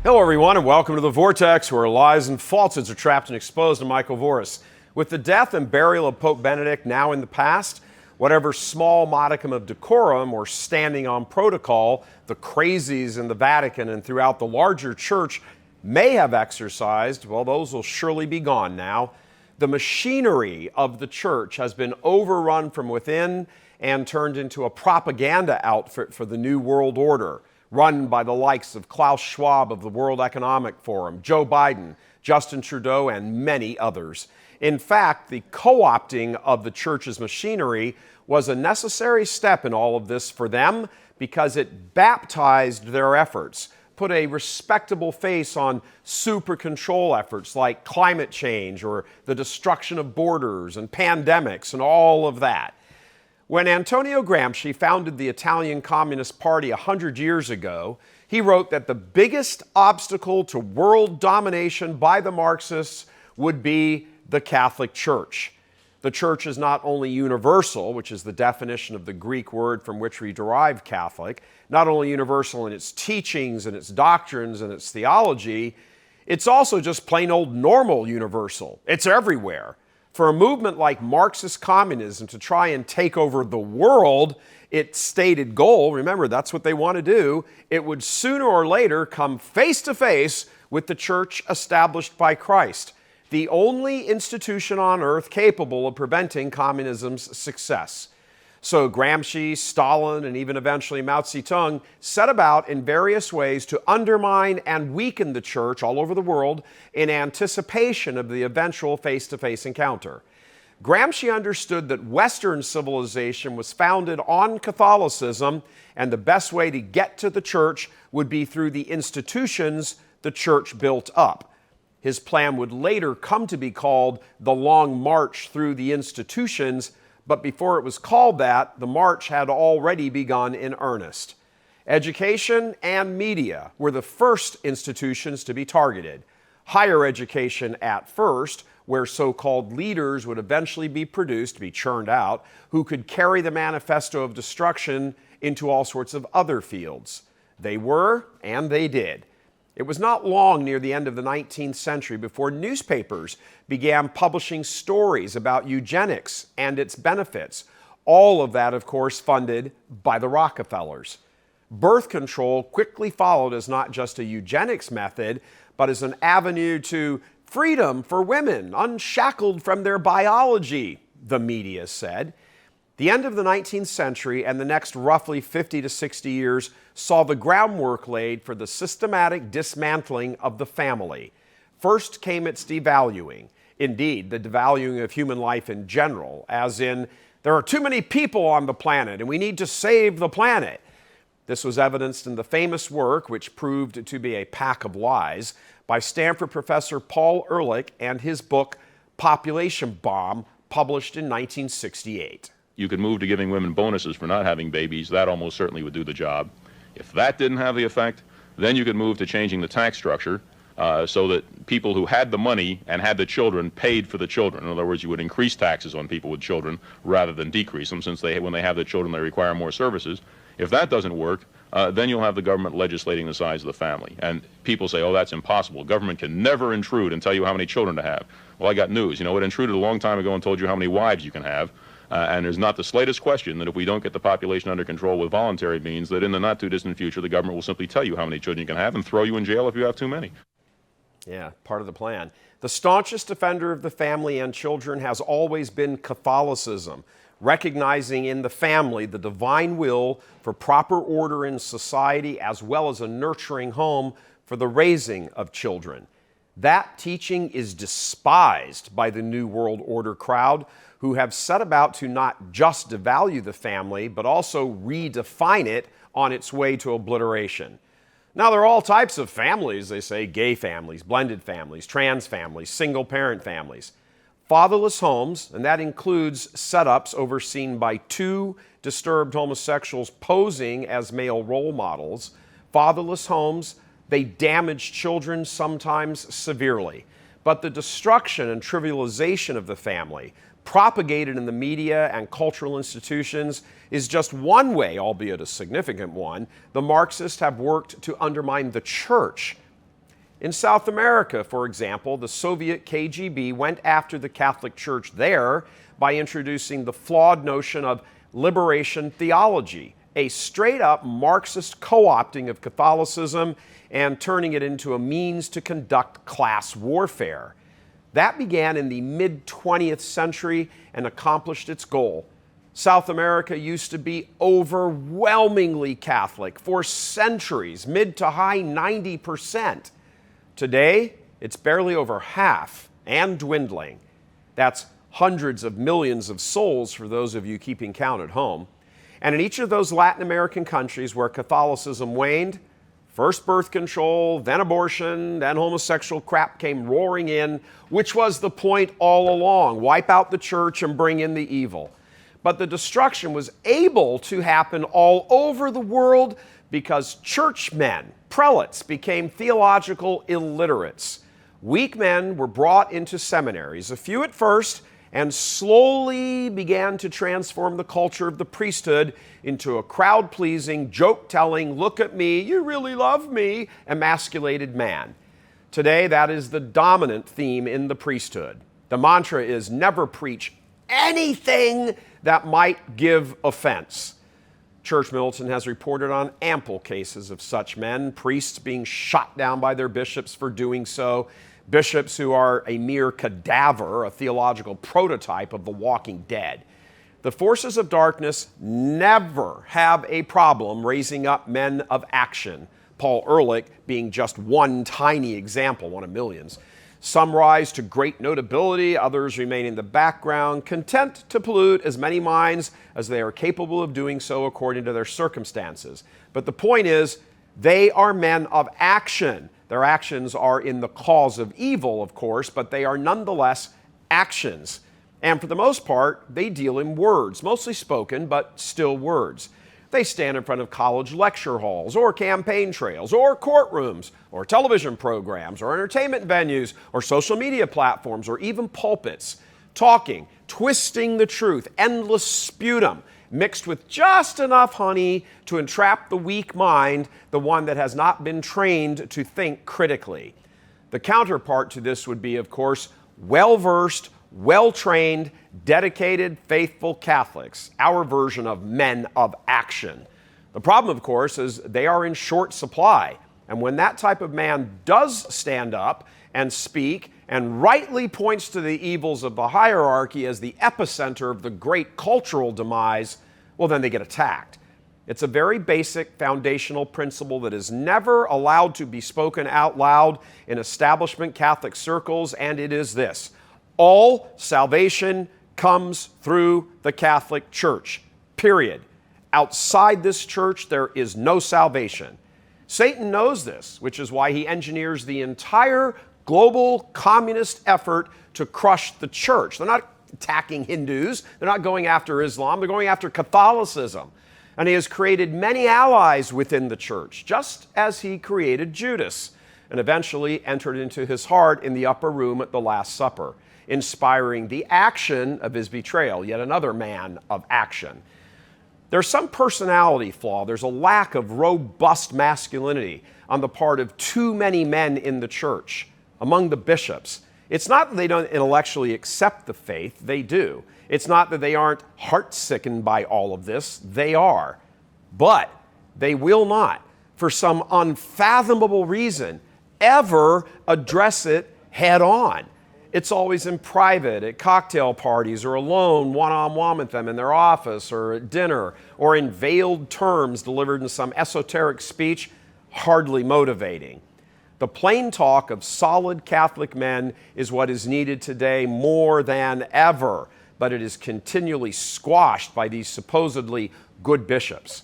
Hello, everyone, and welcome to the Vortex, where lies and falsehoods are trapped and exposed. I'm Michael Voris. With the death and burial of Pope Benedict now in the past, whatever small modicum of decorum or standing on protocol the crazies in the Vatican and throughout the larger church may have exercised, well, those will surely be gone now. The machinery of the church has been overrun from within and turned into a propaganda outfit for the New World Order, run by the likes of Klaus Schwab of the World Economic Forum, Joe Biden, Justin Trudeau, and many others. In fact, the co-opting of the church's machinery was a necessary step in all of this for them because it baptized their efforts, put a respectable face on super control efforts like climate change or the destruction of borders and pandemics and all of that. When Antonio Gramsci founded the Italian Communist Party 100 years ago, he wrote that the biggest obstacle to world domination by the Marxists would be the Catholic Church. The Church is not only universal, which is the definition of the Greek word from which we derive Catholic, not only universal in its teachings and its doctrines and its theology, it's also just plain old normal universal. It's everywhere. For a movement like Marxist communism to try and take over the world, its stated goal, remember that's what they want to do, it would sooner or later come face to face with the church established by Christ, the only institution on earth capable of preventing communism's success. So Gramsci, Stalin, and even eventually Mao Zedong set about in various ways to undermine and weaken the church all over the world in anticipation of the eventual face-to-face encounter. Gramsci understood that Western civilization was founded on Catholicism, and the best way to get to the church would be through the institutions the church built up. His plan would later come to be called the Long March through the institutions, but before it was called that, the march had already begun in earnest. Education and media were the first institutions to be targeted. Higher education at first, where so-called leaders would eventually be produced, be churned out, who could carry the manifesto of destruction into all sorts of other fields. They were, and they did. It was not long near the end of the 19th century before newspapers began publishing stories about eugenics and its benefits. All of that, of course, funded by the Rockefellers. Birth control quickly followed as not just a eugenics method, but as an avenue to freedom for women, unshackled from their biology, the media said. The end of the 19th century and the next roughly 50 to 60 years saw the groundwork laid for the systematic dismantling of the family. First came its devaluing. Indeed, the devaluing of human life in general, as in, there are too many people on the planet and we need to save the planet. This was evidenced in the famous work, which proved to be a pack of lies, by Stanford professor Paul Ehrlich and his book, Population Bomb, published in 1968. You could move to giving women bonuses for not having babies. That almost certainly would do the job. If that didn't have the effect, then you could move to changing the tax structure so that people who had the money and had the children paid for the children. In other words, you would increase taxes on people with children rather than decrease them, since when they have the children, they require more services. If that doesn't work, then you'll have the government legislating the size of the family. And people say, oh, that's impossible. Government can never intrude and tell you how many children to have. Well, I got news. You know, it intruded a long time ago and told you how many wives you can have. And there's not the slightest question that if we don't get the population under control with voluntary means, that in the not-too-distant future, the government will simply tell you how many children you can have and throw you in jail if you have too many. Yeah, part of the plan. The staunchest defender of the family and children has always been Catholicism, recognizing in the family the divine will for proper order in society as well as a nurturing home for the raising of children. That teaching is despised by the New World Order crowd, who have set about to not just devalue the family, but also redefine it on its way to obliteration. Now, there are all types of families, they say, gay families, blended families, trans families, single-parent families. Fatherless homes, and that includes setups overseen by two disturbed homosexuals posing as male role models. Fatherless homes, they damage children, sometimes severely. But the destruction and trivialization of the family, propagated in the media and cultural institutions is just one way, albeit a significant one, the Marxists have worked to undermine the church. In South America, for example, the Soviet KGB went after the Catholic Church there by introducing the flawed notion of liberation theology, a straight-up Marxist co-opting of Catholicism and turning it into a means to conduct class warfare. That began in the mid-20th century and accomplished its goal. South America used to be overwhelmingly Catholic for centuries, mid to high 90%. Today, it's barely over half and dwindling. That's hundreds of millions of souls for those of you keeping count at home. And in each of those Latin American countries where Catholicism waned, first birth control, then abortion, then homosexual crap came roaring in, which was the point all along: wipe out the church and bring in the evil. But the destruction was able to happen all over the world because churchmen, prelates, became theological illiterates. Weak men were brought into seminaries, a few at first, and slowly began to transform the culture of the priesthood into a crowd-pleasing, joke-telling, look at me, you really love me, emasculated man. Today, that is the dominant theme in the priesthood. The mantra is never preach anything that might give offense. Church Militant has reported on ample cases of such men, priests being shot down by their bishops for doing so, bishops who are a mere cadaver, a theological prototype of the walking dead. The forces of darkness never have a problem raising up men of action, Paul Ehrlich being just one tiny example, one of millions. Some rise to great notability, others remain in the background, content to pollute as many minds as they are capable of doing so according to their circumstances. But the point is, they are men of action. Their actions are in the cause of evil, of course, but they are nonetheless actions. And for the most part, they deal in words, mostly spoken, but still words. They stand in front of college lecture halls, or campaign trails, or courtrooms, or television programs, or entertainment venues, or social media platforms, or even pulpits, talking, twisting the truth, endless sputum, mixed with just enough honey to entrap the weak mind, the one that has not been trained to think critically. The counterpart to this would be, of course, well-versed, well-trained, dedicated, faithful Catholics, our version of men of action. The problem, of course, is they are in short supply. And when that type of man does stand up and speak and rightly points to the evils of the hierarchy as the epicenter of the great cultural demise, well, then they get attacked. It's a very basic foundational principle that is never allowed to be spoken out loud in establishment Catholic circles, and it is this: all salvation comes through the Catholic Church, period. Outside this church, there is no salvation. Satan knows this, which is why he engineers the entire global communist effort to crush the church. They're not attacking Hindus, they're not going after Islam, they're going after Catholicism. And he has created many allies within the church, just as he created Judas, and eventually entered into his heart in the upper room at the Last Supper, inspiring the action of his betrayal, yet another man of action. There's some personality flaw. There's a lack of robust masculinity on the part of too many men in the church, among the bishops. It's not that they don't intellectually accept the faith, they do. It's not that they aren't heart-sickened by all of this, they are. But they will not, for some unfathomable reason, ever address it head on. It's always in private, at cocktail parties, or alone, one-on-one with them in their office or at dinner, or in veiled terms delivered in some esoteric speech, hardly motivating. The plain talk of solid Catholic men is what is needed today more than ever, but it is continually squashed by these supposedly good bishops.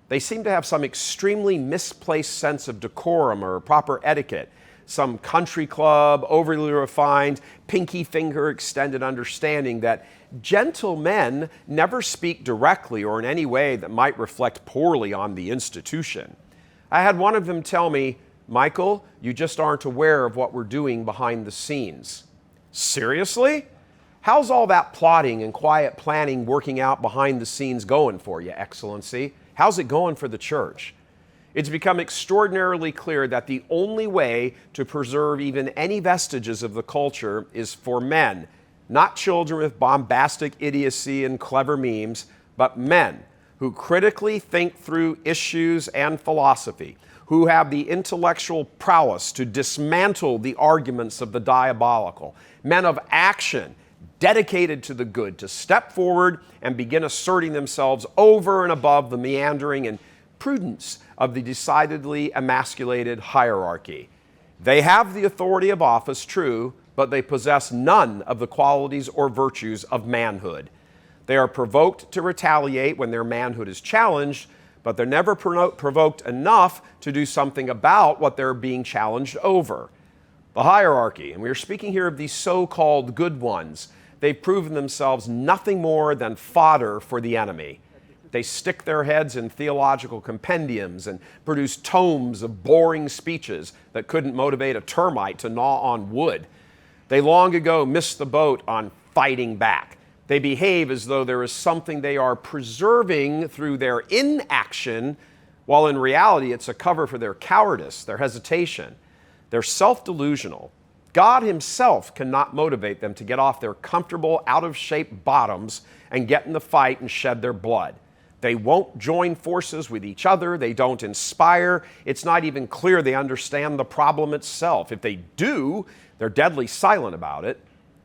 They seem to have some extremely misplaced sense of decorum or proper etiquette, some country club, overly refined, pinky finger extended understanding that gentle men never speak directly or in any way that might reflect poorly on the institution. I had one of them tell me, "Michael, you just aren't aware of what we're doing behind the scenes." Seriously? How's all that plotting and quiet planning working out behind the scenes going for you, Excellency? How's it going for the church? It's become extraordinarily clear that the only way to preserve even any vestiges of the culture is for men, not children with bombastic idiocy and clever memes, but men who critically think through issues and philosophy, who have the intellectual prowess to dismantle the arguments of the diabolical, men of action, dedicated to the good, to step forward and begin asserting themselves over and above the meandering and prudence of the decidedly emasculated hierarchy. They have the authority of office, true, but they possess none of the qualities or virtues of manhood. They are provoked to retaliate when their manhood is challenged, but they're never provoked enough to do something about what they're being challenged over. The hierarchy, and we are speaking here of these so-called good ones, they've proven themselves nothing more than fodder for the enemy. They stick their heads in theological compendiums and produce tomes of boring speeches that couldn't motivate a termite to gnaw on wood. They long ago missed the boat on fighting back. They behave as though there is something they are preserving through their inaction, while in reality it's a cover for their cowardice, their hesitation. They're self-delusional. God Himself cannot motivate them to get off their comfortable, out-of-shape bottoms and get in the fight and shed their blood. They won't join forces with each other. They don't inspire. It's not even clear they understand the problem itself. If they do, they're deadly silent about it.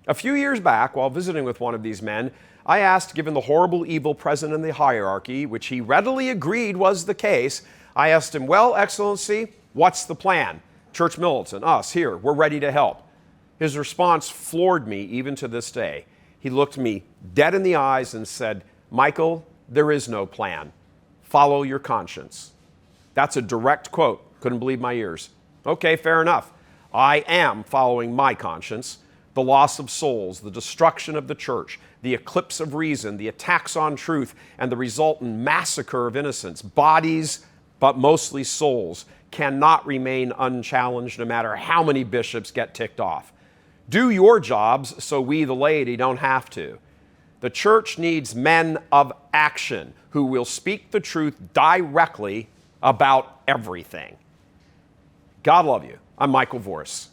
A few years back, while visiting with one of these men, I asked, given the horrible evil present in the hierarchy, which he readily agreed was the case, I asked him, well, Excellency, what's the plan? Church militant, us here, we're ready to help. His response floored me even to this day. He looked me dead in the eyes and said, Michael, there is no plan. Follow your conscience. That's a direct quote. Couldn't believe my ears. Okay, fair enough. I am following my conscience. The loss of souls, the destruction of the church, the eclipse of reason, the attacks on truth, and the resultant massacre of innocents, bodies, but mostly souls, cannot remain unchallenged no matter how many bishops get ticked off. Do your jobs so we, the laity, don't have to. The church needs men of action who will speak the truth directly about everything. God love you. I'm Michael Voris.